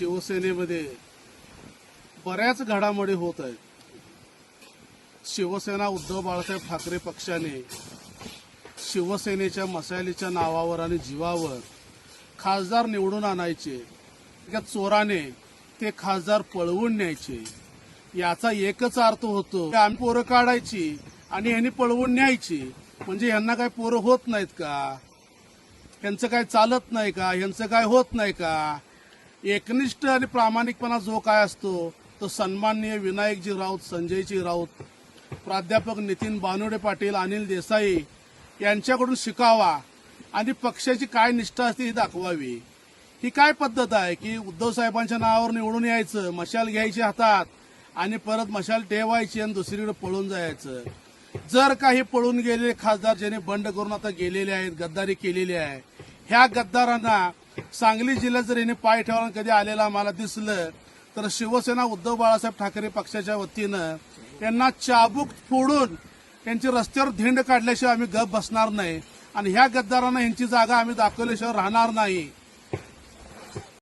शिवसेनेमध्ये बऱ्याच घडामोडी होत आहेत. शिवसेना उद्धव बाळासाहेब ठाकरे पक्षाने शिवसेनेच्या मशालीच्या नावावर आणि जीवावर खासदार निवडून आणायचे, त्या चोराने ते खासदार पळवून न्यायचे. याचा एकच अर्थ होतो की आम्ही पोरं काढायची आणि यांनी पळवून न्यायची. म्हणजे यांना काय पोरं होत नाहीत का? यांचं काय चालत नाही का? यांचं काय होत नाही का? एकनिष्ठ आणि प्रामाणिकपणा जो काय असतो तो सन्माननीय विनायकजी राऊत, संजयजी राऊत, प्राध्यापक नितीन बानोडे पाटील, अनिल देसाई यांच्याकडून शिकावा आणि पक्षाची काय निष्ठा असते ही दाखवावी. ही काय पद्धत आहे की उद्धव साहेबांच्या नावावर निवडून यायचं, मशाल घ्यायची हातात आणि परत मशाल ठेवायची आणि दुसरीकडे पळून जायचं. जर काही पळून गेलेले खासदार ज्याने बंड करून आता गेलेले आहेत, गद्दारी केलेली आहे, ह्या गद्दारांना सांगली जिल्ह्यात जर यांनी पाय ठेवून कधी आलेला मला दिसलं तर शिवसेना उद्धव बाळासाहेब ठाकरे पक्षाच्या वतीनं यांना चाबूक फोडून यांची रस्त्यावर धिंड काढल्याशिवाय आम्ही गप बसणार नाही आणि ह्या गद्दारांना यांची जागा आम्ही दाखवल्याशिवाय राहणार नाही.